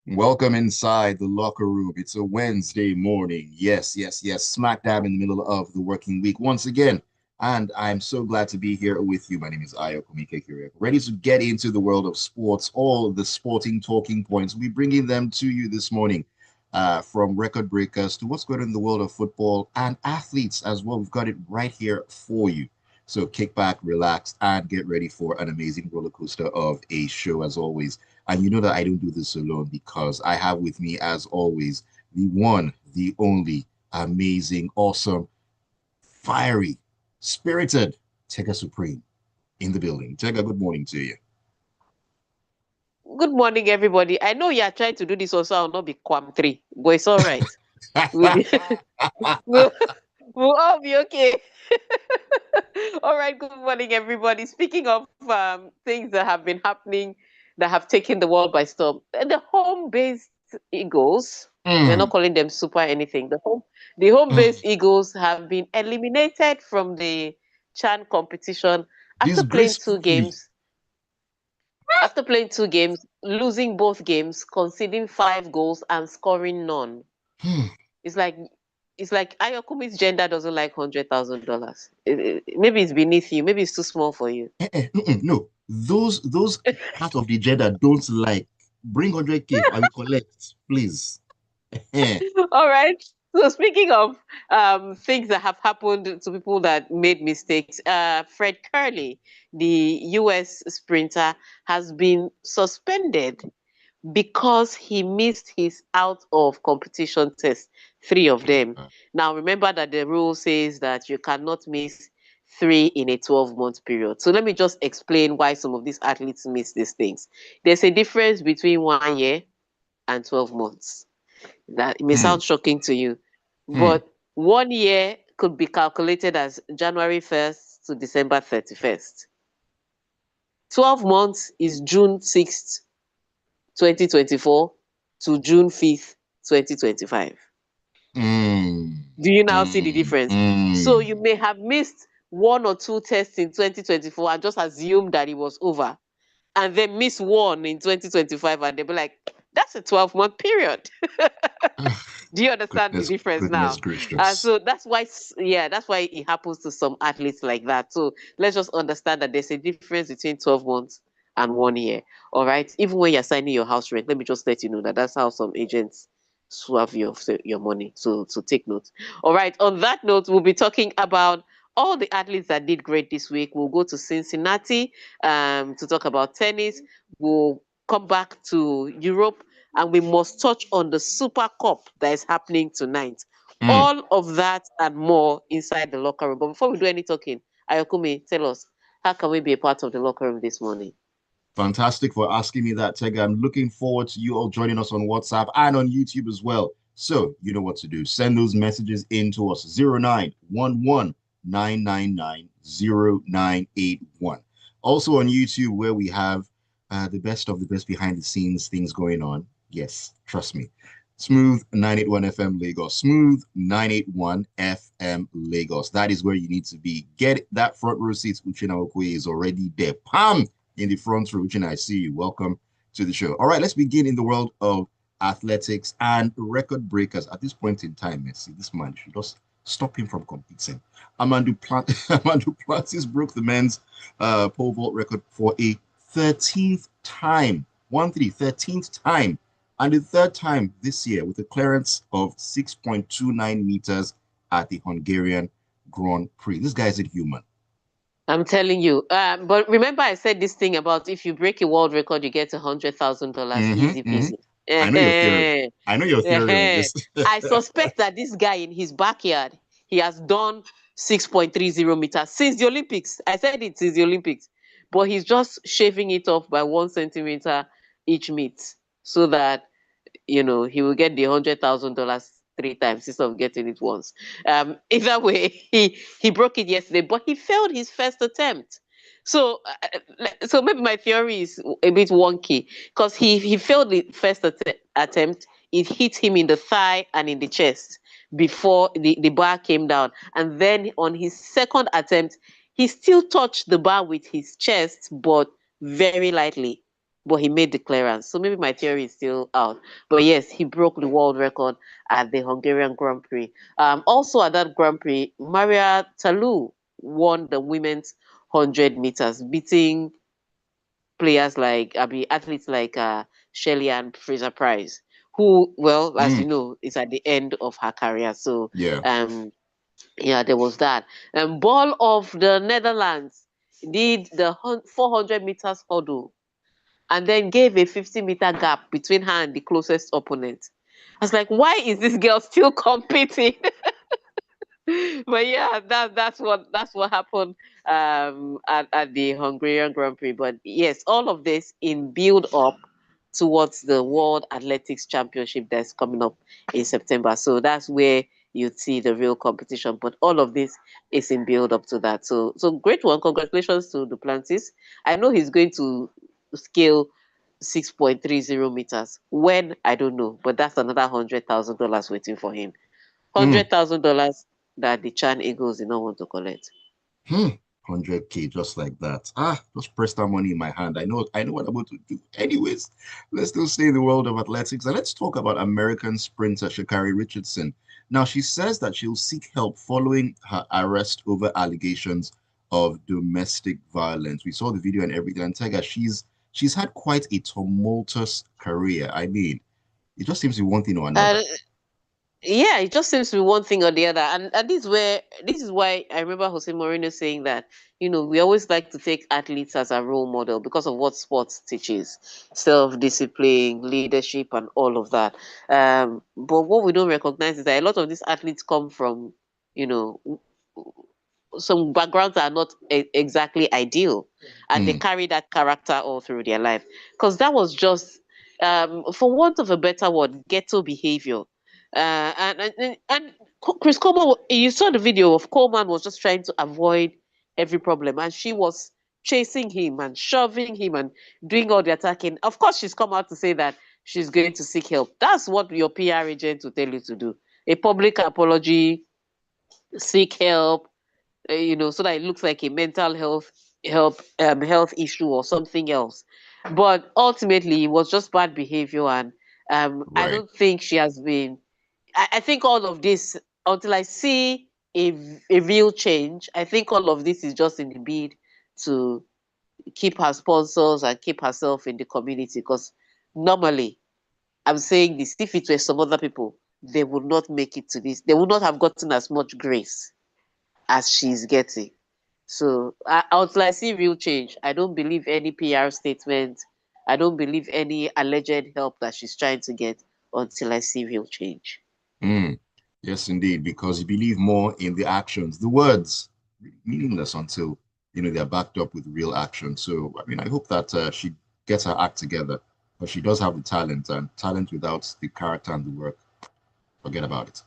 Welcome inside the locker room. It's a Wednesday morning. Yes, yes, yes. Smack dab in the middle of the working week once again. And I'm so glad to be here with you. My name is Ayokunmi, ready to get into the world of sports, all of the sporting talking points. We'll be bringing them to you this morning, from record breakers to what's going on in the world of football and athletes as well. We've got it right here for you. So kick back, relax, and get ready for an amazing roller coaster of a show as always. And you know that I don't do this alone because I have with me, as always, the one, the only, amazing, awesome, fiery, spirited Tega Supreme in the building. Tega, good morning to you. Good morning, everybody. I know you are trying to do this also. I'll not be quam three, but it's all right. We'll be, we'll, we'll all be okay. All right. Good morning, everybody. Speaking of things that have been happening that have taken the world by storm, the home-based Eagles. We're not Mm, calling them super anything. The home-based mm. Eagles have been eliminated from the Chan competition after playing two Disgracefully. games losing both games, conceding 5 goals and scoring none. Hmm. It's like it's like Ayokumi's gender doesn't like $100,000. Maybe it's beneath you. Maybe it's too small for you. No, those part of the gender don't like. Bring 100K, I will collect, please. Eh. All right. So speaking of things that have happened to people that made mistakes, Fred Curley, the U.S. sprinter, has been suspended because he missed his out of competition test, 3 of them. Now, remember that the rule says that you cannot miss three in a 12-month period. So let me just explain why some of these athletes miss these things. There's a difference between 1 year and 12 months. That it may Hmm. sound shocking to you, Hmm. but 1 year could be calculated as January 1st to December 31st. 12 months is June 6th, 2024 to June 5th, 2025. Mm, Do you now see the mm, difference? So you mm. may have missed one or two tests in 2024 and just assume that it was over, and then miss one in 2025, and they'll be like, that's a 12-month period. Do you understand the difference Goodness now? gracious. So that's why, yeah, that's why it happens to some athletes like that. So let's just understand that there's a difference between 12 months and 1 year. All right. Even when you're signing your house rent, let me just let you know that that's how some agents swerve your money. So take note. All right. On that note, we'll be talking about all the athletes that did great this week. We'll go to Cincinnati to talk about tennis. We'll come back to Europe and we must touch on the Super Cup that is happening tonight. Mm. All of that and more inside the locker room. But before we do any talking, Ayokumi, tell us, how can we be a part of the locker room this morning? Fantastic for asking me that, Tega. I'm looking forward to you all joining us on WhatsApp and on YouTube as well. So you know what to do. Send those messages in to us 0911 999 0981. Also on YouTube, where we have the best of the best behind the scenes things going on. Yes, trust me. Smooth 981 FM Lagos. Smooth 981 FM Lagos. That is where you need to be. Get that front row seat. Uchenna Okoye is already there. Pam! In the front row, Uchenna, I see you. Welcome to the show. All right, let's begin in the world of athletics and record breakers. At this point in time, Messi, this man should just stop him from competing. Amandu Plantis broke the men's pole vault record for a 13th time. 1-3, 13th time. And the third time this year with a clearance of 6.29 meters at the Hungarian Grand Prix. This guy isn't human. I'm telling you. But remember, I said this thing about if you break a world record, you get $100,000, easy Mm-hmm, mm-hmm. peasy. I know your theory. Eh-heh. I know your theory on Eh-heh. this. I suspect that this guy in his backyard, he has done 6.30 meters since the Olympics. I said it since the Olympics, but he's just shaving it off by 1 centimeter each meet so that he will get the $100,000 three times instead of getting it once. Either way, he broke it yesterday, but he failed his first attempt. So maybe my theory is a bit wonky because he failed the first attempt. It hit him in the thigh and in the chest before the bar came down, and then on his second attempt, he still touched the bar with his chest, but very lightly. but he made the clearance. So maybe my theory is still out. But yes, he broke the world record at the Hungarian Grand Prix. Also at that Grand Prix, Maria Talu won the women's 100 meters, beating players like, athletes like Shelly and Fraser Price, who, well, as you Mm. know, is at the end of her career. So, Yeah. yeah, there was that. Ball of the Netherlands did the 400 meters hurdle and then gave a 50-meter gap between her and the closest opponent. I was like, why is this girl still competing? But yeah, that's what happened at the Hungarian Grand Prix. But yes, all of this in build up towards the World Athletics Championship that's coming up in September. So that's where you see the real competition. But all of this is in build up to that. So great one. Congratulations to Duplantis. I know he's going to scale 6.30 meters. When, I don't know, but that's another $100,000 waiting for him. Mm. $100,000 that the Chan Eagles did not want to collect. Hmm. 100K just like that. Just press that money in my hand. I know what I'm going to do. Anyways, let's still stay in the world of athletics and let's talk about American sprinter Sha'Carri Richardson. Now, she says that she'll seek help following her arrest over allegations of domestic violence. We saw the video and everything. And Tega, she's had quite a tumultuous career. I mean, it just seems to be one thing or another. Uh, yeah, it just seems to be one thing or the other. And this is why I remember Jose Mourinho saying that, we always like to take athletes as a role model because of what sports teaches, self-discipline, leadership, and all of that. But what we don't recognize is that a lot of these athletes come from, you know, some backgrounds are not exactly ideal, and they Mm, carry that character all through their life, because that was just, for want of a better word, ghetto behavior. And Chris Coleman, you saw the video of Coleman was just trying to avoid every problem, and she was chasing him and shoving him and doing all the attacking. Of course, she's come out to say that she's going to seek help. That's what your PR agent will tell you to do: a public apology, seek help, so that it looks like a mental health issue or something else. But ultimately, it was just bad behavior, and I right. don't think she has been. I think all of this, until I see a real change, I think all of this is just in the bid to keep her sponsors and keep herself in the community. Because normally, I'm saying this: if it were some other people, they would not make it to this. They would not have gotten as much grace as she's getting. So until I see real change, I don't believe any PR statement. I don't believe any alleged help that she's trying to get until I see real change. Mm, yes, indeed, because you believe more in the actions. The words meaningless until they're backed up with real action. So, I mean, I hope that she gets her act together, but she does have the talent, and talent without the character and the work, forget about it.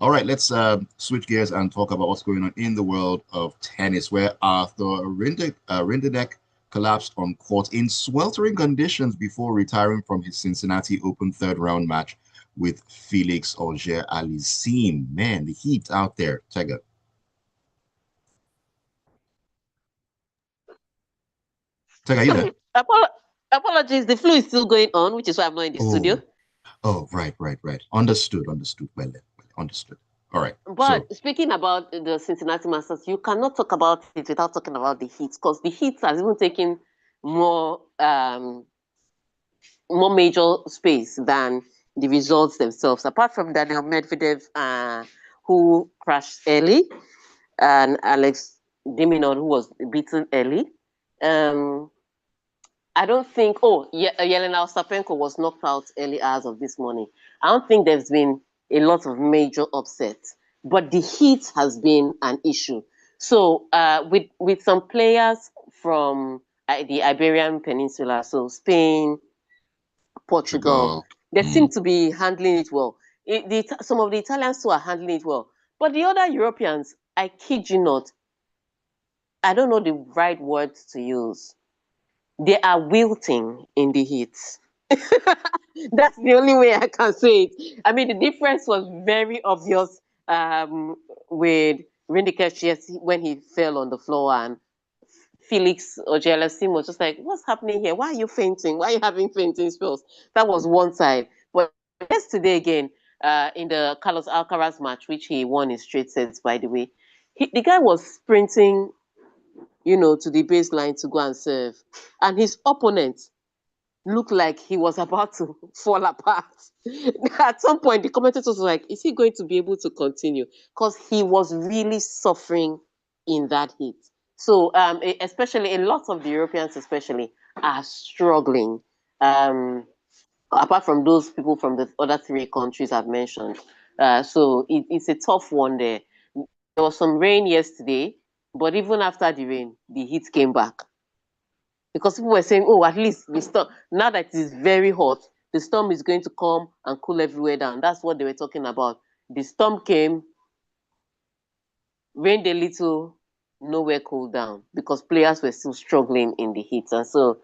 All right, let's switch gears and talk about what's going on in the world of tennis, where Arthur Rindenek collapsed on court in sweltering conditions before retiring from his Cincinnati Open third round match with Felix Auger-Aliassime. Man, the heat out there. Tega. Tega, you there? Apolo- Apologies, the flu is still going on, which is why I'm not in the studio. Oh, oh, right. Understood. Well, understood. All right. So, But speaking about the Cincinnati Masters, you cannot talk about it without talking about the Heat, because the Heat has even taken more more major space than the results themselves. Apart from Daniel Medvedev, who crashed early, and Alex Diminon, who was beaten early. Um, I don't think. Oh, Yelena Ostapenko was knocked out early hours of this morning. I don't think there's been a lot of major upsets, but the heat has been an issue. So, with some players from the Iberian Peninsula, so Spain, Portugal, Portugal. they seem Mm, to be handling it well. Some of the Italians too are handling it well, but the other Europeans, I kid you not, I don't know the right words to use. They are wilting in the heat. That's the only way I can say it. I mean, the difference was very obvious with Rindikesh when he fell on the floor, and Felix Ojealasim was just like, what's happening here? Why are you fainting? Why are you having fainting spells? That was one side. But yesterday again, in the Carlos Alcaraz match, which he won in straight sets, by the way, the guy was sprinting, to the baseline to go and serve. And his opponent looked like he was about to fall apart. At some point, the commentators were like, is he going to be able to continue? Because he was really suffering in that heat. So, especially a lot of the Europeans, especially, are struggling. Apart from those people from the other three countries I've mentioned. So it's a tough one there. There was some rain yesterday, but even after the rain, the heat came back because people were saying, "Oh, at least the storm now that it is very hot, the storm is going to come and cool everywhere down." That's what they were talking about. The storm came, rained a little, nowhere cooled down because players were still struggling in the heat, and so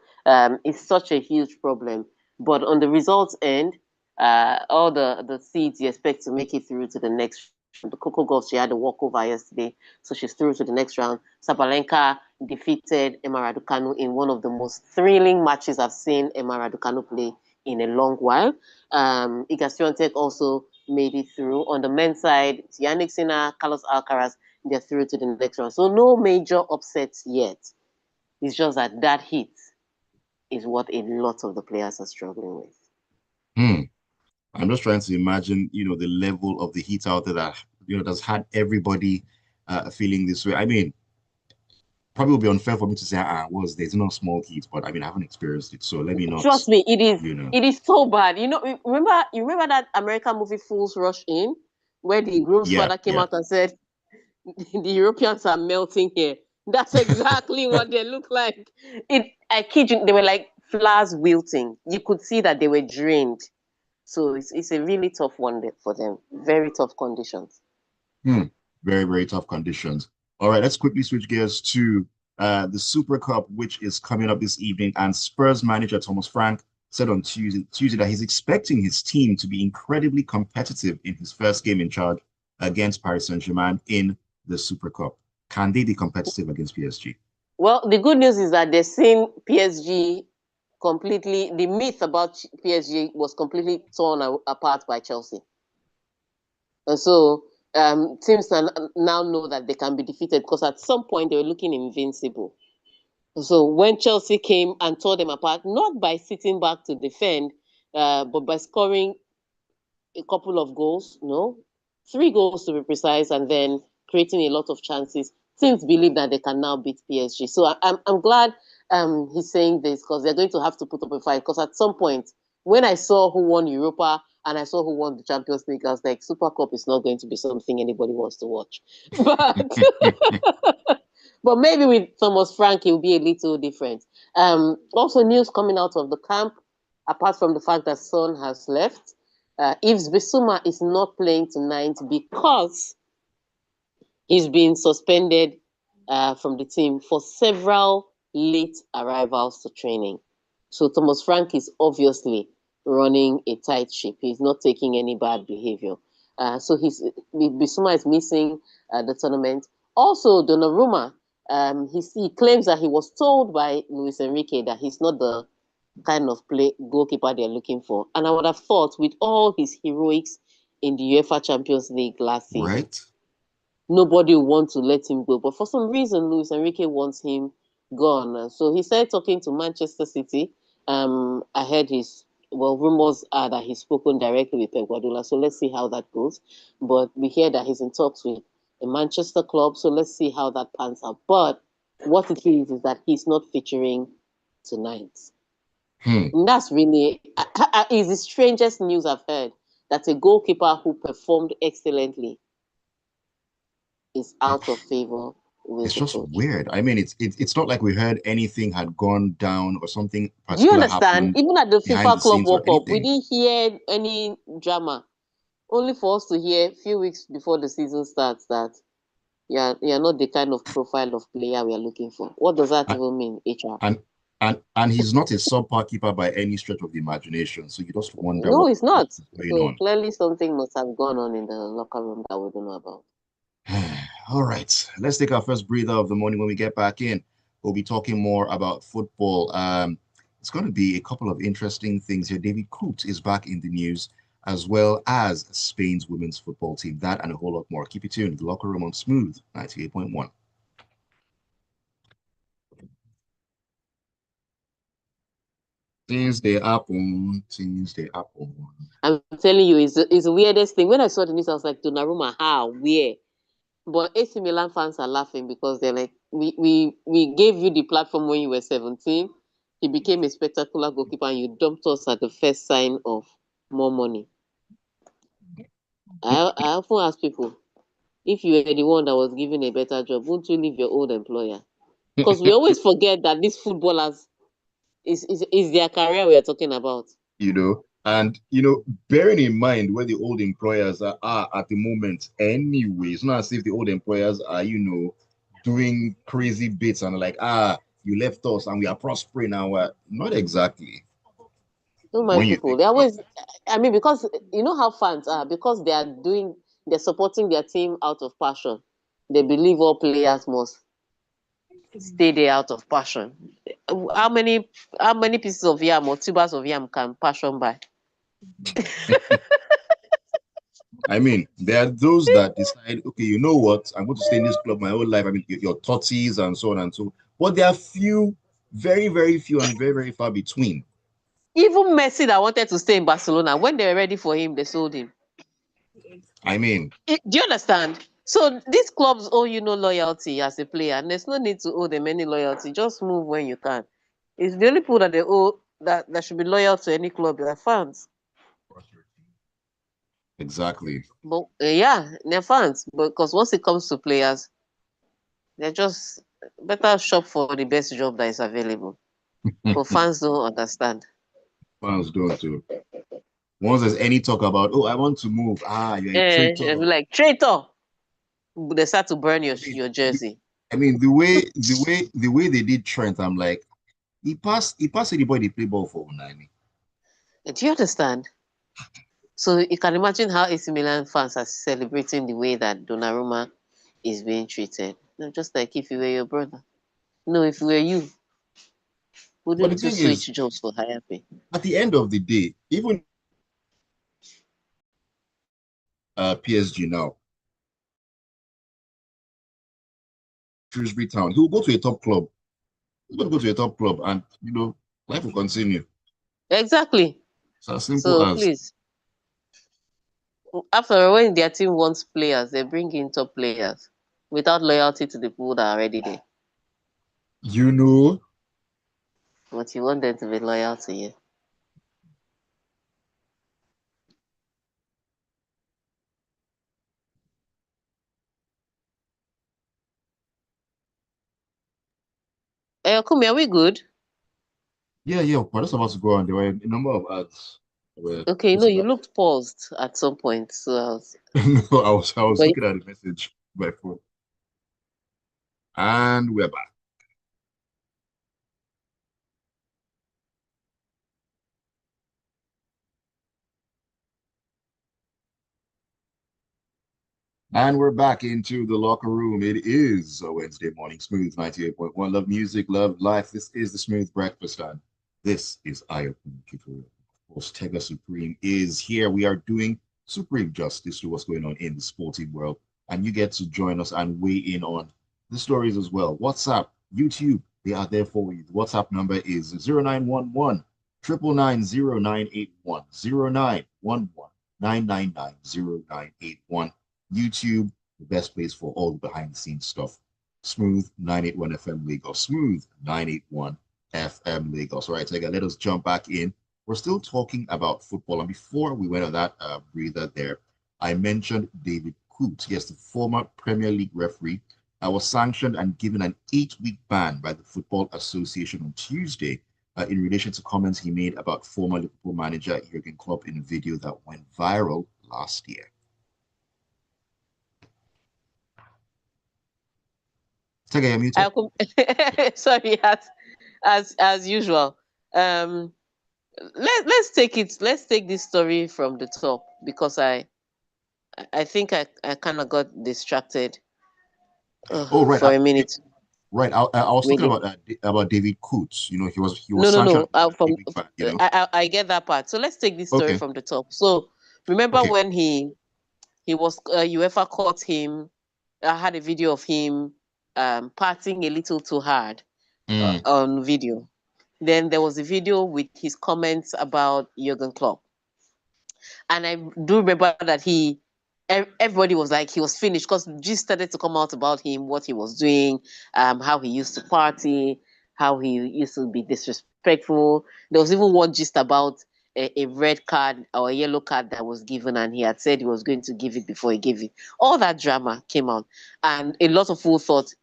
it's such a huge problem. But on the results end, all the seeds you expect to make it through to the next. The Coco Golf, she had a walkover yesterday, so she's through to the next round. Sabalenka defeated Emma Raducanu in one of the most thrilling matches I've seen Emma Raducanu play in a long while. Iga Swiatek also made it through. On the men's side, Yannick Sinner, Carlos Alcaraz, they're through to the next round. So no major upsets yet. It's just that heat is what a lot of the players are struggling with. I'm just trying to imagine, the level of the heat out there that, that's had everybody feeling this way. I mean, probably would be unfair for me to say, there's no small heat, but I mean, I haven't experienced it, so let me not, Trust me, it is. you know. It is so bad. You remember that American movie Fools Rush In, where the groom's Yeah, father came yeah. out and said, "The Europeans are melting here." That's exactly what they look like. I kid you, they were like flowers wilting. You could see that they were drained. So it's a really tough one for them. Very tough conditions. Hmm. Very, very tough conditions. All right, let's quickly switch gears to the Super Cup, which is coming up this evening. And Spurs manager Thomas Frank said on Tuesday that he's expecting his team to be incredibly competitive in his first game in charge against Paris Saint-Germain in the Super Cup. Can they be competitive against PSG? Well, the good news is that they've seen PSG completely. The myth about PSG was completely torn apart by Chelsea. And so teams now know that they can be defeated because at some point they were looking invincible. So when Chelsea came and tore them apart, not by sitting back to defend, but by scoring a couple of goals, no, 3 goals to be precise, and then creating a lot of chances, teams believe that they can now beat PSG. So I'm glad he's saying this because they're going to have to put up a fight. Because at some point, when I saw who won Europa and I saw who won the Champions League, I was like, Super Cup is not going to be something anybody wants to watch. But but maybe with Thomas Frank, it will be a little different. Also, news coming out of the camp, apart from the fact that Son has left, Yves Bissouma is not playing tonight because he's been suspended from the team for several late arrivals to training. So Thomas Frank is obviously running a tight ship. He's not taking any bad behavior. So Bissouma is missing the tournament. Also, Donnarumma, he claims that he was told by Luis Enrique that he's not the kind of goalkeeper they're looking for. And I would have thought with all his heroics in the UEFA Champions League last season, Right? nobody would want to let him go. But for some reason, Luis Enrique wants him gone. So he started talking to Manchester City. I heard rumors are that he's spoken directly with Pep Guardiola. So let's see how that goes. But we hear that he's in talks with a Manchester club. So let's see how that pans out. But what it is that he's not featuring tonight. And that's really is the strangest news I've heard, that a goalkeeper who performed excellently is out of favor with It's the just coach. weird. I mean, it's not like we heard anything had gone down or something Do you particular understand? happened Even at the behind FIFA the Club scenes or World Cup, we anything. didn't hear any drama. Only for us to hear a few weeks before the season starts that you're not the kind of profile of player we are looking for. What does that And even mean, HR? and and he's not a subpar keeper by any stretch of the imagination. So you just wonder No, it's what not. is going So on. clearly something must have gone on in the locker room that we don't know about. All right, let's take our first breather of the morning when we get back in. We'll be talking more about football. It's going to be a couple of interesting things here. David Coote is back in the news, as well as Spain's women's football team. That and a whole lot more. Keep it tuned. The Locker Room on Smooth 98.1. Tuesday happen. Tuesday happen. I'm telling you, it's the weirdest thing. When I saw the news, I was like, Donnarumma, how? Where? But AC Milan fans are laughing because they're like, we gave you the platform when you were 17. He became a spectacular goalkeeper and you dumped us at the first sign of more money. I often ask people, if you were the one that was given a better job, wouldn't you leave your old employer? Because we always forget that these footballers is their career we are talking about. And bearing in mind where the old employers are at the moment anyway, it's not as if the old employers are, doing crazy bits and like, you left us and we are prospering now. Not exactly Don't when mind you people. think They about always, I mean, because you know how fans are, because they're supporting their team out of passion. They believe all players must stay there out of passion. How many how many pieces of yam or tubers of yam can passion buy? I mean, there are those that decide, okay, you know what, I'm going to stay in this club my whole life. I mean, your totties and so on and so. But there are few, very, very few, and very, very far between. Even Messi that wanted to stay in Barcelona, when they were ready for him, they sold him. I mean, Do you understand? So these clubs owe you no loyalty as a player, and there's no need to owe them any loyalty. Just move when you can. It's the only people that they owe that should be loyal to any club. They're fans. exactly. But yeah, they're fans. Because once it comes to players, they're just better shop for the best job that is available. But fans don't understand. Fans don't do. Once there's any talk about, oh, I want to move, you're a traitor. They'll be like traitor. They start to burn your I mean, your jersey. I mean, the way they did Trent, I'm like, he passed anybody play ball for Unai. Do you understand? So you can imagine how AC Milan fans are celebrating the way that Donnarumma is being treated. Just like if you were your brother. No, if you were you, But the wouldn't you thing is, switch jobs for higher pay? at the end of the day, even PSG now, Shrewsbury Town, he'll go to a top club. He's going to go to a top club, and life will continue. Exactly. It's as simple So as please, after all, when their team wants players, they bring in top players without loyalty to the people that are already there. you know. But you want them to be loyal to you. Ayokunmi, are we good? Yeah, yeah. We're just about to go on. There were a number of ads. Were Okay, no, just you about. looked paused at some point. So No, I was but looking at the message by phone, and we're back. And we're back into the locker room. It is a Wednesday morning, Smooth 98.1. Love music, love life. This is the Smooth Breakfast, and this is Ayokunmi. Of course, Tega Supreme is here. We are doing supreme justice to what's going on in the sporting world, and you get to join us and weigh in on the stories as well. WhatsApp, YouTube, they are there for you. The WhatsApp number is 0911 999 0911 YouTube, the best place for all the behind the scenes stuff. Smooth 981 FM Lagos. Smooth 981 FM Lagos. All right, Tega, let us jump back in. We're still talking about football. And before we went on that breather there, I mentioned David Coote. Yes, the former Premier League referee. I was sanctioned and given an 8-week ban by the Football Association on Tuesday in relation to comments he made about former Liverpool manager Jurgen Klopp in a video that went viral last year. Tega, you're muted. sorry, as usual. Um let's take this story from the top because I think I kind of got distracted Oh, right. for a minute. Right. I was When talking they, about David Coots. He was no, no, sanctioned no. as a From big fan. I get that part. So let's take this story Okay. from the top. So remember Okay. when he was UEFA caught him. I had a video of him partying a little too hard Mm, on video. Then there was a video with his comments about Jurgen Klopp. And I do remember that everybody was like, he was finished because just started to come out about him, what he was doing, how he used to party, how he used to be disrespectful. There was even one gist about a red card or a yellow card that was given, and he had said he was going to give it before he gave it. All that drama came out, and a lot of people thought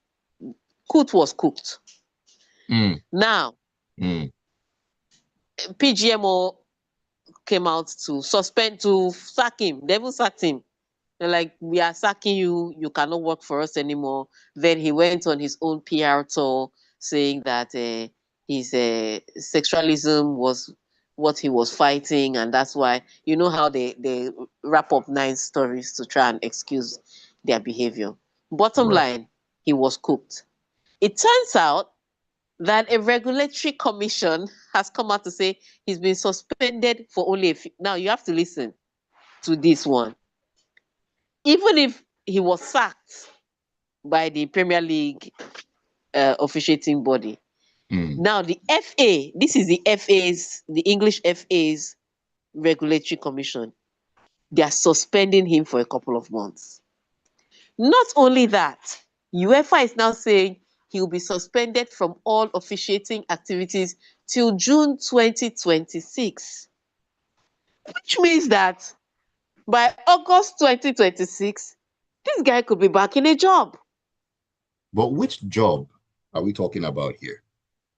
Coot was cooked. mm, Now, mm. PGMO came out to sack him. They even sacked him. They're like, we are sacking you. You cannot work for us anymore. Then he went on his own PR tour saying that his sexualism was what he was fighting. And that's why, you know how they wrap up 9 stories to try and excuse their behavior. Bottom Right. line, he was cooked. It turns out that a regulatory commission has come out to say he's been suspended for only a few. Now, you have to listen to this one. Even if he was sacked by the Premier League officiating body, Mm. now the FA, this is the English FA's regulatory commission, they are suspending him for a couple of months. Not only that, UEFA is now saying he will be suspended from all officiating activities till June 2026, which means that by August 2026, this guy could be back in a job. But which job are we talking about here?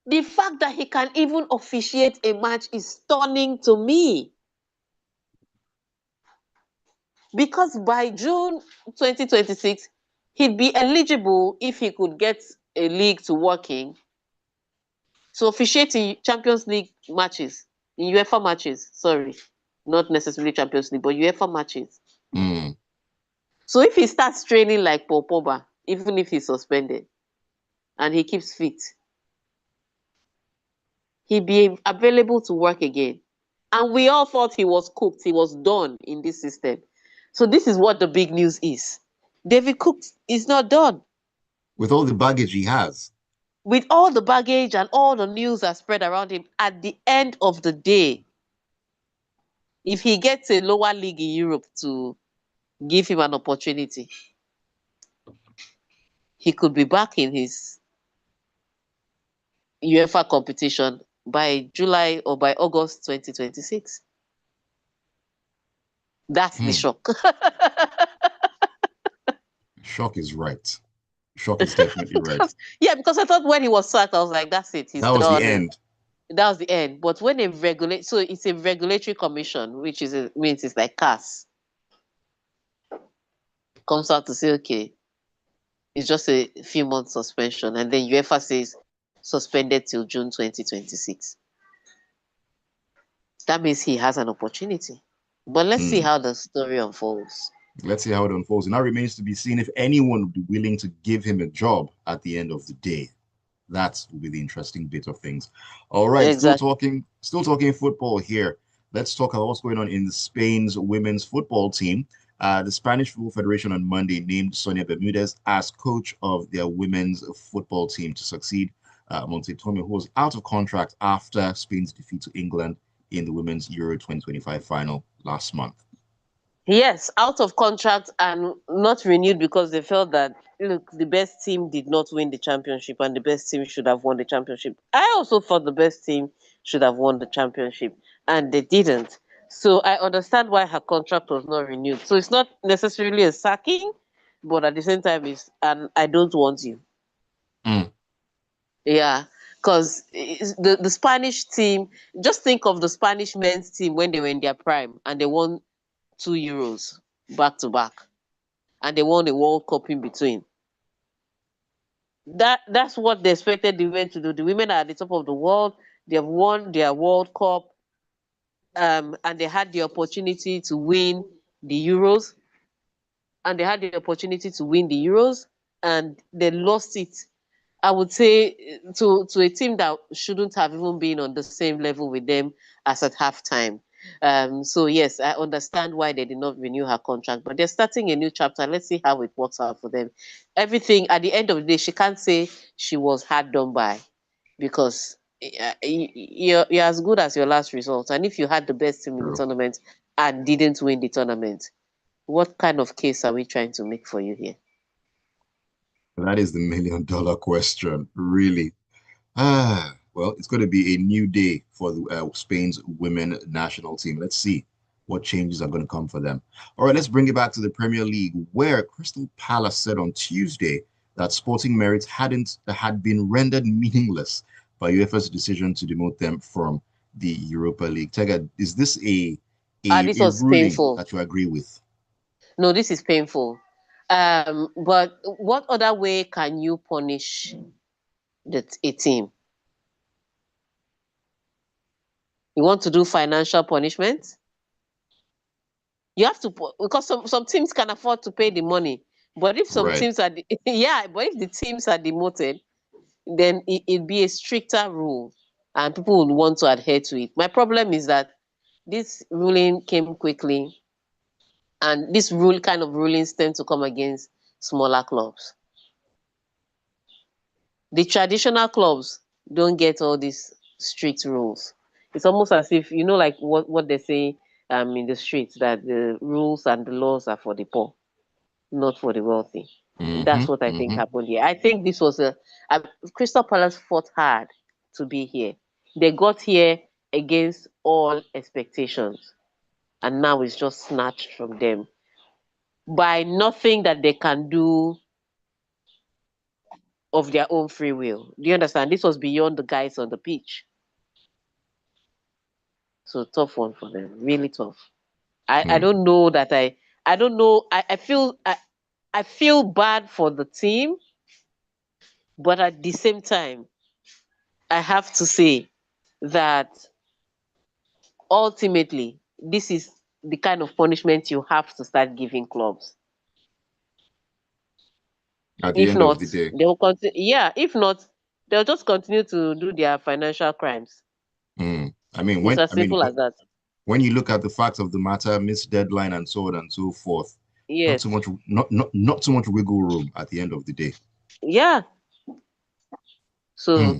The fact that he can even officiate a match is stunning to me. Because by June 2026, he'd be eligible if he could get a league to work in to officiate in Champions League matches, in UEFA matches, sorry. Not necessarily Champions League, but UEFA matches. Mm. So if he starts training like Paul Pogba, even if he's suspended and he keeps fit, he'd be available to work again. And we all thought he was cooked, he was done in this system. So this is what the big news is. David Cook is not done. With all the baggage he has. With all the baggage and all the news that spread around him, at the end of the day, if he gets a lower league in Europe to give him an opportunity, he could be back in his UEFA competition by July or by August 2026. That's the Hmm. shock. Shock is right. Shock is definitely right. Because I thought when he was sacked, I was like, that's it, he's That was the done. end. That was the end. But when so it's a regulatory commission, which means it's like CAS, comes out to say, okay, it's just a few months suspension, and then UEFA says suspended till June 2026. That means he has an opportunity. But let's see Hmm. how the story unfolds. Let's see how it unfolds. And that remains to be seen if anyone would be willing to give him a job at the end of the day. That will be the interesting bit of things. All right, Exactly. still talking football here. Let's talk about what's going on in Spain's women's football team. The Spanish Football Federation on Monday named Sonia Bermudez as coach of their women's football team to succeed Monte Tommy, who was out of contract after Spain's defeat to England in the Women's Euro 2025 final last month. Yes, out of contract and not renewed because they felt that, look, the best team did not win the championship and the best team should have won the championship. I also thought the best team should have won the championship and they didn't. So I understand why her contract was not renewed. So it's not necessarily a sacking, but at the same time, it's and I don't want you. Mm, Yeah, because the Spanish team, just think of the Spanish men's team when they were in their prime and they won 2 Euros back to back, and they won a World Cup in between. That's what they expected the women to do. The women are at the top of the world. They have won their World Cup, and they had the opportunity to win the Euros, and they had the opportunity to win the Euros, and they lost it. I would say to a team that shouldn't have even been on the same level with them as at halftime. So yes, I understand why they did not renew her contract, but they're starting a new chapter. Let's see how it works out for them. Everything at the end of the day, she can't say she was hard done by, because you're as good as your last result. And if you had the best team in the True. tournament and didn't win the tournament, what kind of case are we trying to make for you here? That is the million-dollar question, really. Well, it's going to be a new day for the Spain's women national team. Let's see what changes are going to come for them. All right, let's bring it back to the Premier League, where Crystal Palace said on Tuesday that Sporting Merits had been rendered meaningless by UEFA's decision to demote them from the Europa League. Tega, is this This a was ruling painful. that you agree with? No, this is painful. But what other way can you punish a team? You want to do financial punishment? You have to, because some teams can afford to pay the money. But if some Right. teams are, yeah, but if the teams are demoted, then it'd be a stricter rule and people would want to adhere to it. My problem is that this ruling came quickly, and this rule kind of rulings tend to come against smaller clubs. The traditional clubs don't get all these strict rules. It's almost as if, like what they say in the streets, that the rules and the laws are for the poor, not for the wealthy. Mm-hmm. That's what I think Mm-hmm. happened here. I think this was a Crystal Palace fought hard to be here. They got here against all expectations, and now it's just snatched from them by nothing that they can do of their own free will. Do you understand? This was beyond the guys on the pitch. So tough one for them. Really tough. I Hmm. don't know that I don't know. I feel bad for the team, but at the same time, I have to say that ultimately this is the kind of punishment you have to start giving clubs. At the If end of not, the day. they'll continue. Yeah, if not, they'll just continue to do their financial crimes. Hmm. It's as simple as that. When you look at the facts of the matter, missed deadline and so on and so forth, not so Yes. much not so much wiggle room at the end of the day. Yeah. So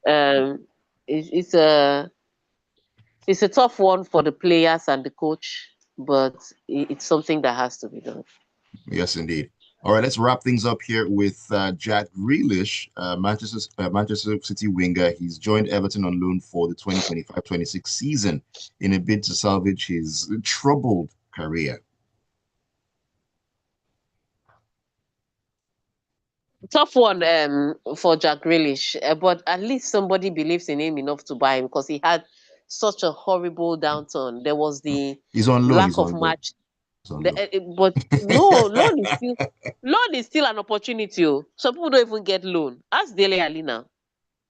Hmm. um it's, it's a it's a tough one for the players and the coach, but it's something that has to be done. Yes, indeed. All right, let's wrap things up here with Jack Grealish, Manchester City winger. He's joined Everton on loan for the 2025-26 season in a bid to salvage his troubled career. Tough one for Jack Grealish, but at least somebody believes in him enough to buy him, because he had such a horrible downturn. There was the He's on loan. lack He's of on loan. match. He's on loan. But no, loan is still an opportunity. Oh. Some people don't even get loan. Ask Dele Ali now.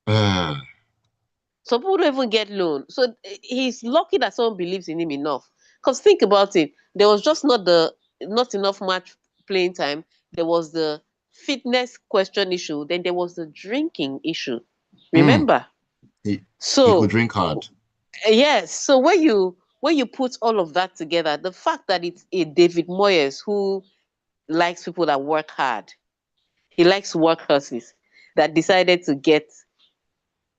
Ah, Some people don't even get loan. So he's lucky that someone believes in him enough. Because think about it, there was just not enough match playing time. There was the fitness question issue. Then there was the drinking issue. mm, Remember? he he could So drink hard. yes. So when you put all of that together, the fact that it's a David Moyes who likes people that work hard, he likes workhorses, that decided to get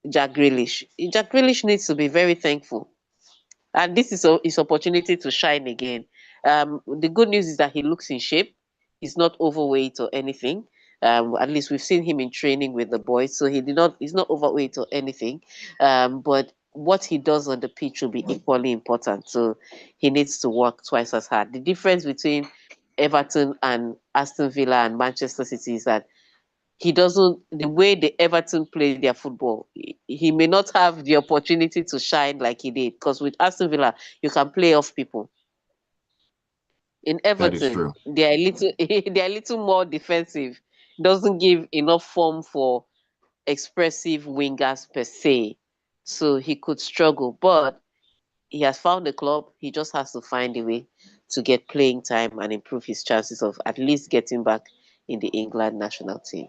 Jack Grealish. Jack Grealish needs to be very thankful, and this is his opportunity to shine again. The good news is that he looks in shape. He's not overweight or anything. At least we've seen him in training with the boys, so he's not overweight or anything. But what he does on the pitch will be equally important. So he needs to work twice as hard. The difference between Everton and Aston Villa and Manchester City is that he doesn't the way the Everton play their football, he may not have the opportunity to shine like he did. Because with Aston Villa, you can play off people. In That is Everton, true. they are a little they are a little more defensive. Doesn't give enough form for expressive wingers per se. So he could struggle, but he has found a club. He just has to find a way to get playing time and improve his chances of at least getting back in the England national team.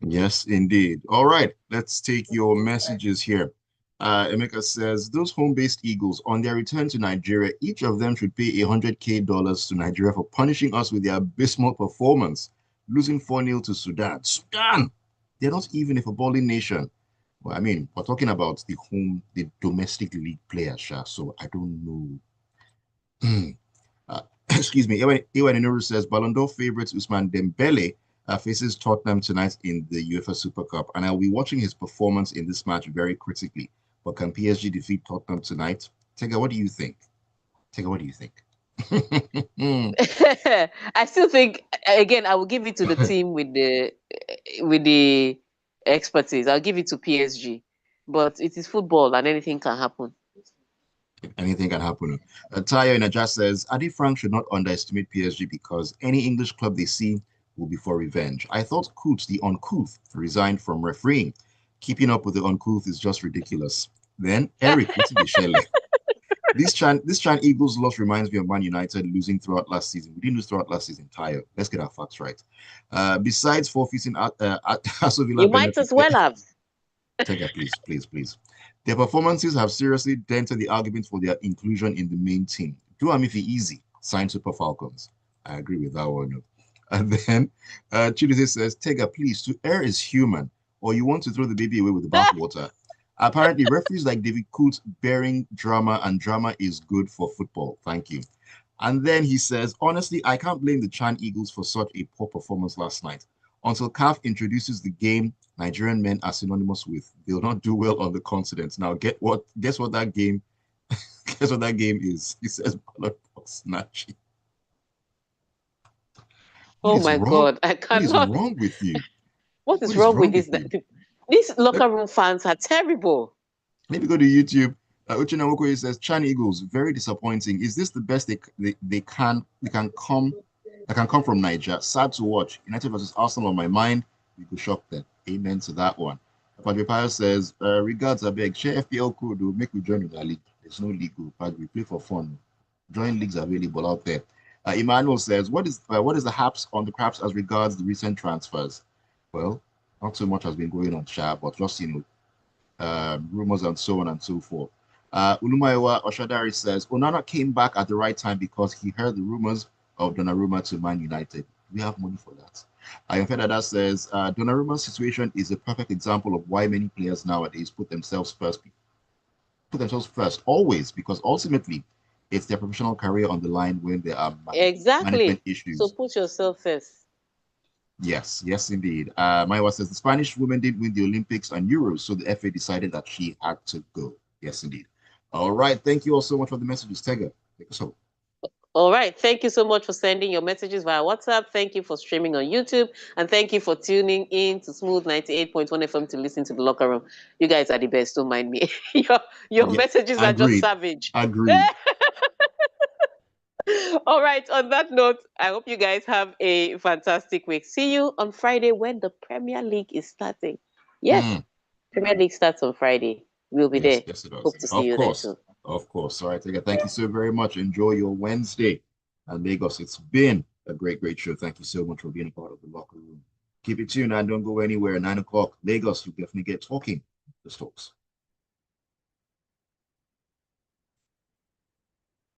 Yes, indeed. All right, let's take your messages here. Emeka says, those home-based Eagles, on their return to Nigeria, each of them should pay $100K to Nigeria for punishing us with their abysmal performance, losing 4-0 to Sudan. Sudan! They're not even a footballing nation. Well, I mean, we're talking about the domestic league players, Sha, so I don't know. Excuse me. Ewan Inuru says Ballon d'Or favorites Usman Dembele faces Tottenham tonight in the UEFA Super Cup, and I'll be watching his performance in this match very critically. But can PSG defeat Tottenham tonight? Tega, what do you think? Tega, what do you think? I still think again I will give it to the team with the expertise. I'll give it to PSG. But it is football and anything can happen. Anything can happen. Tayo Inaja says Adi Frank should not underestimate PSG because any English club they see will be for revenge. I thought Coots, the uncouth, resigned from refereeing. Keeping up with the uncouth is just ridiculous. Then Eric, what's the Shelley? This Chan Eagles loss reminds me of Man United losing throughout last season. We didn't lose throughout last season. Tayo, let's get our facts right. Besides forfeiting Aston Villa You might penalty, as well have. Tega, please, please, please. Their performances have seriously dented the argument for their inclusion in the main team. Do Amifi easy, sign Super Falcons. I agree with that one. And then Chidise says, Tega, please, to err is human, or you want to throw the baby away with the bathwater. Apparently, referees like David Coote bearing drama, and drama is good for football. Thank you. And then he says, honestly, I can't blame the Chan Eagles for such a poor performance last night. Until CAF introduces the game Nigerian men are synonymous with, they'll not do well on the continent. Now, guess what that game guess what that game is? He says ballot box snatching. What Oh is my wrong? God, I What is cannot. wrong with you? What What is is wrong with wrong this? with you? These Let, locker room fans are terrible. Let me go to YouTube. Uchenna Okoye says Chan Eagles very disappointing. Is this the best they can come from Niger? Sad to watch. United versus Arsenal on my mind. We could shock them. Amen to that one. Padre Pio says regards abeg share FPL code to make we join the league. There's no league. But we play for fun. Join leagues available out there. Emmanuel says what is the haps on the craps as regards the recent transfers? Well, not so much has been going on, Sha, but just rumors and so on and so forth. Ulumayewa Oshadari says Onana came back at the right time because he heard the rumors of Donnarumma to Man United. We have money for that. Ayonfedada says Donnarumma's situation is a perfect example of why many players nowadays put themselves first always because ultimately it's their professional career on the line when there are management Exactly. So issues. put yourself first. Yes, yes, indeed. Maiwa says the Spanish women did win the Olympics and Euros, so the FA decided that she had to go. Yes, indeed. All right. Thank you all so much for the messages, Tega. Take us home. All right. Thank you so much for sending your messages via WhatsApp. Thank you for streaming on YouTube. And thank you for tuning in to Smooth 98.1 FM to listen to the locker room. You guys are the best. Don't mind me. your Yeah, messages are just agreed. savage. Agreed. All right. On that note, I hope you guys have a fantastic week. See you on Friday when the Premier League is starting. Yes, Mm, Premier League starts on Friday. We'll be yes, there. yes, it Hope does. to see Of you then course. too. Of course. All right, Tega. Thank you so very much. Enjoy your Wednesday. And Lagos, it's been a great, great show. Thank you so much for being a part of the locker room. Keep it tuned and don't go anywhere. 9 o'clock, Lagos, you definitely get talking the stocks.